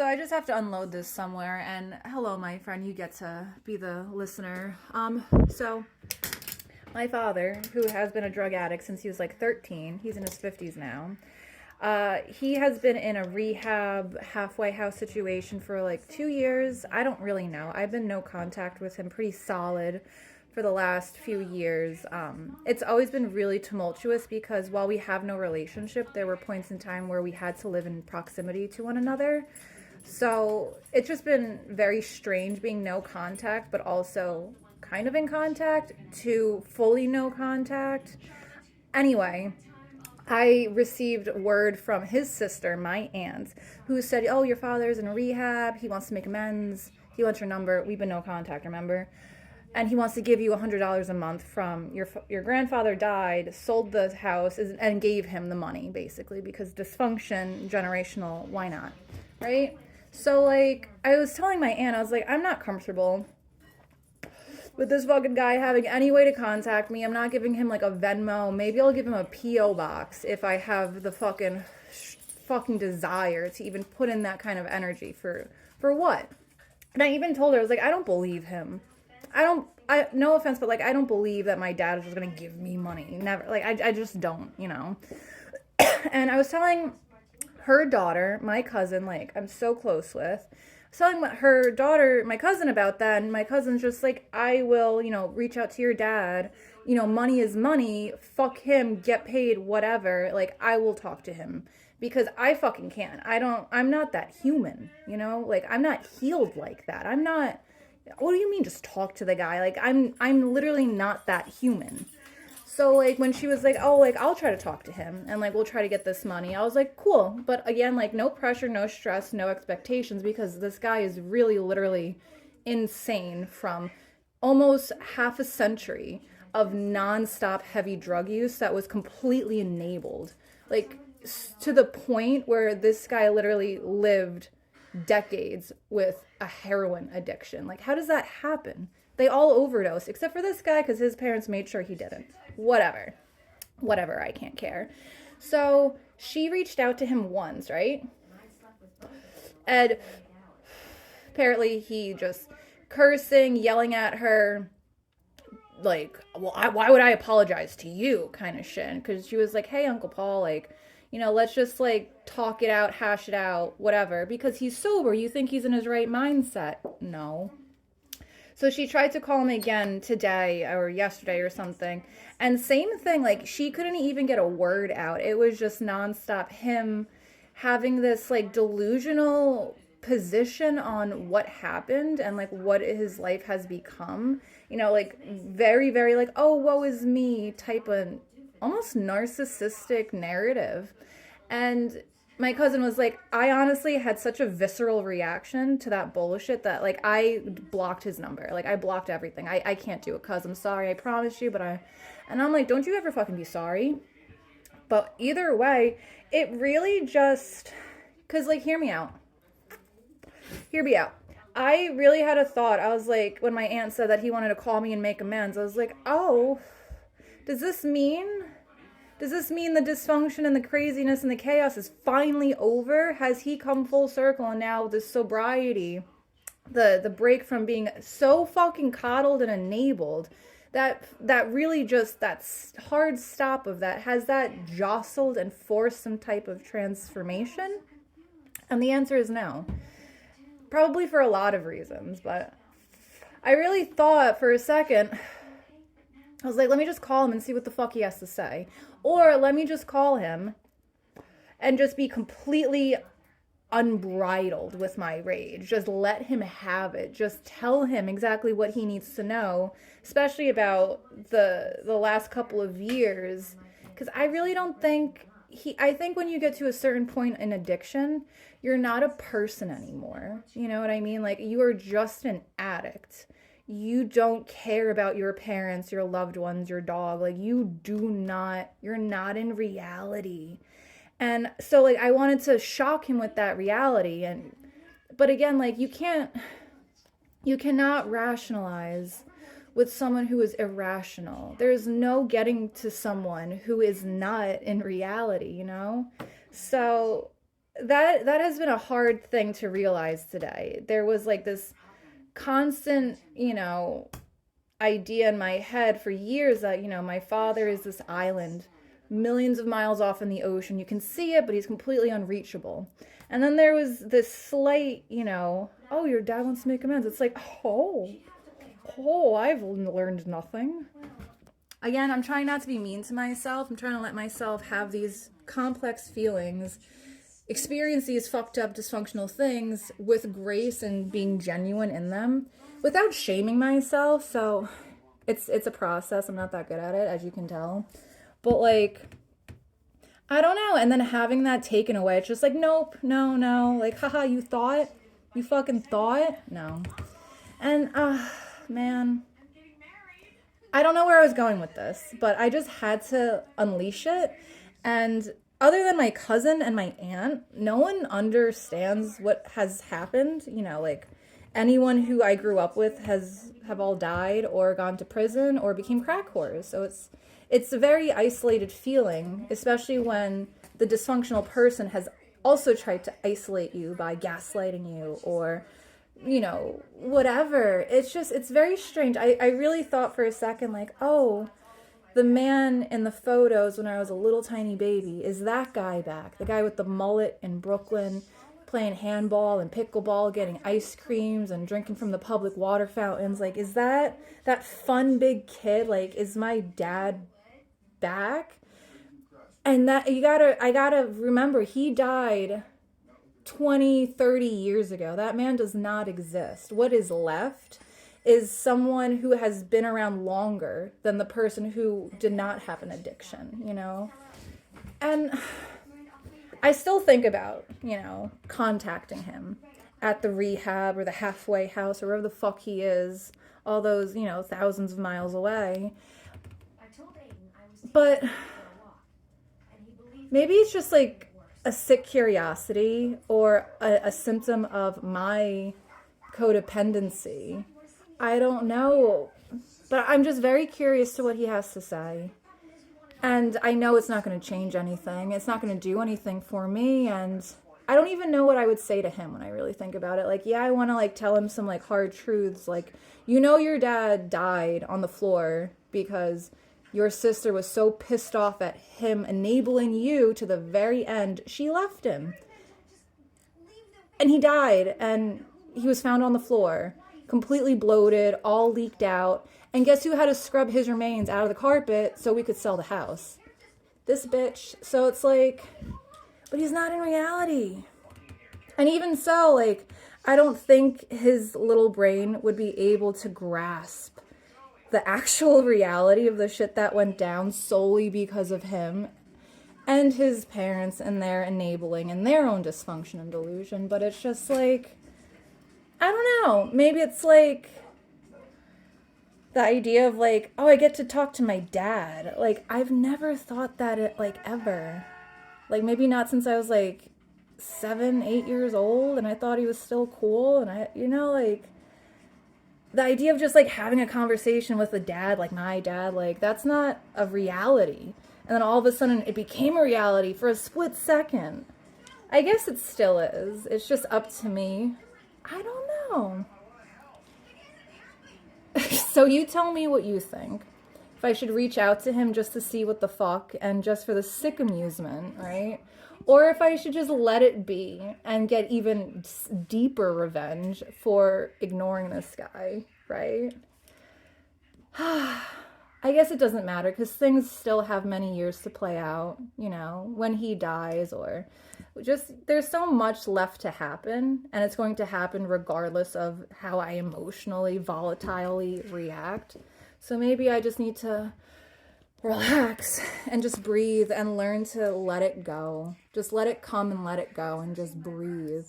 So I just have to unload this somewhere. And hello, my friend. You get to be the listener. So my father, who has been a drug addict since he was like 13, he's in his 50s now. He has been in a rehab halfway house situation for like 2 years. I don't really know. I've been no contact with him, pretty solid for the last few years. It's always been really tumultuous because while we have no relationship, there were points in time where we had to live in proximity to one another. So it's just been very strange being no contact, but also kind of in contact to fully no contact. Anyway, I received word from his sister, my aunt, who said, oh, your father's in rehab. He wants to make amends. He wants your number. We've been no contact, remember? And he wants to give you $100 a month from your grandfather died, sold the house, and gave him the money, basically, because dysfunction, generational, why not, right? So, like, I was telling my aunt, I was like, I'm not comfortable with this fucking guy having any way to contact me. I'm not giving him, like, a Venmo. Maybe I'll give him a P.O. box if I have the fucking desire to even put in that kind of energy for what? And I even told her, I was like, I don't believe him. No offense, but, like, I don't believe that my dad is just gonna give me money. Never. Like, I just don't, you know? And I was telling her daughter, my cousin, like, I'm so close with, I was telling her daughter, my cousin, about that, and my cousin's just like, I will, reach out to your dad, money is money, fuck him, get paid, whatever, like, I will talk to him, because I fucking can't. I'm not that human, like, I'm not healed like that. What do you mean just talk to the guy? Like, I'm literally not that human. So, like, when she was like, oh, like, I'll try to talk to him, and, like, we'll try to get this money, I was like, cool. But, again, like, no pressure, no stress, no expectations, because this guy is really, literally insane from almost half a century of nonstop heavy drug use that was completely enabled. Like, to the point where this guy literally lived decades with a heroin addiction. Like, how does that happen? They all overdosed, except for this guy, because his parents made sure he didn't. Whatever, I can't care. So she reached out to him once, right? And apparently he just cursing, yelling at her, like, well, why would I apologize to you, kind of shit. Because she was like, hey, Uncle Paul, like, let's just, like, talk it out, hash it out, whatever. Because he's sober. You think he's in his right mindset? No. So she tried to call him again today or yesterday or something. And same thing, like, she couldn't even get a word out. It was just nonstop him having this, like, delusional position on what happened and, like, what his life has become. Like, very, very, like, oh, woe is me type of almost narcissistic narrative. And my cousin was like, I honestly had such a visceral reaction to that bullshit that, like, I blocked his number. Like, I blocked everything. I can't do it, cuz I'm sorry, I promise you, and I'm like, don't you ever fucking be sorry. But either way, it really just, cuz, like, hear me out. I really had a thought. I was like, when my aunt said that he wanted to call me and make amends, I was like, oh, does this mean the dysfunction and the craziness and the chaos is finally over? Has he come full circle and now this sobriety, the break from being so fucking coddled and enabled, that really just, that hard stop of that, has that jostled and forced some type of transformation? And the answer is no. Probably for a lot of reasons, but I really thought for a second, I was like, let me just call him and see what the fuck he has to say. Or let me just call him and just be completely unbridled with my rage. Just let him have it. Just tell him exactly what he needs to know, especially about the last couple of years. Because I really don't think I think when you get to a certain point in addiction, you're not a person anymore. You know what I mean? Like, you are just an addict. You don't care about your parents, your loved ones, your dog. Like, you're not in reality. And so, like, I wanted to shock him with that reality. But again, like, you cannot rationalize with someone who is irrational. There's no getting to someone who is not in reality, So that has been a hard thing to realize today. There was like this constant, idea in my head for years that, my father is this island millions of miles off in the ocean. You can see it, but he's completely unreachable. And then there was this slight, oh, your dad wants to make amends. It's like, I've learned nothing. Again, I'm trying not to be mean to myself. I'm trying to let myself have these complex feelings, experience these fucked up dysfunctional things with grace and being genuine in them without shaming myself. So it's a process. I'm not that good at it, as you can tell. But like, I don't know. And then having that taken away, it's just like, nope, no. Like, haha, you thought? You fucking thought? No. And, man, I don't know where I was going with this, but I just had to unleash it. And other than my cousin and my aunt, no one understands what has happened. Like anyone who I grew up with have all died or gone to prison or became crack whores. So it's a very isolated feeling, especially when the dysfunctional person has also tried to isolate you by gaslighting you or, whatever. It's very strange. I really thought for a second, like, oh, the man in the photos when I was a little tiny baby, is that guy back? The guy with the mullet in Brooklyn, playing handball and pickleball, getting ice creams and drinking from the public water fountains. Like, is that fun big kid? Like, is my dad back? And that I gotta remember, he died 20, 30 years ago. That man does not exist. What is left is someone who has been around longer than the person who did not have an addiction, And I still think about, contacting him at the rehab or the halfway house or wherever the fuck he is, all those, thousands of miles away. But maybe it's just like a sick curiosity or a symptom of my codependency. I don't know. But I'm just very curious to what he has to say. And I know it's not going to change anything. It's not going to do anything for me. And I don't even know what I would say to him when I really think about it. Like, yeah, I want to like tell him some like hard truths. Like, your dad died on the floor because your sister was so pissed off at him enabling you to the very end, she left him. And he died, and he was found on the floor, completely bloated, all leaked out. And guess who had to scrub his remains out of the carpet so we could sell the house? This bitch. So it's like, but he's not in reality. And even so, like, I don't think his little brain would be able to grasp the actual reality of the shit that went down solely because of him and his parents and their enabling and their own dysfunction and delusion. But it's just like, I don't know. Maybe it's like the idea of like, oh, I get to talk to my dad. Like, I've never thought that ever. Like, maybe not since I was like 7, 8 years old and I thought he was still cool. And like, the idea of just like having a conversation with a dad, like my dad, like that's not a reality. And then all of a sudden it became a reality for a split second. I guess it still is. It's just up to me. I don't know. So you tell me what you think. If I should reach out to him just to see what the fuck and just for the sick amusement, right? Or if I should just let it be and get even deeper revenge for ignoring this guy, right? I guess it doesn't matter because things still have many years to play out, when he dies or just there's so much left to happen and it's going to happen regardless of how I emotionally, volatilely react. So maybe I just need to relax and just breathe and learn to let it go. Just let it come and let it go and just breathe.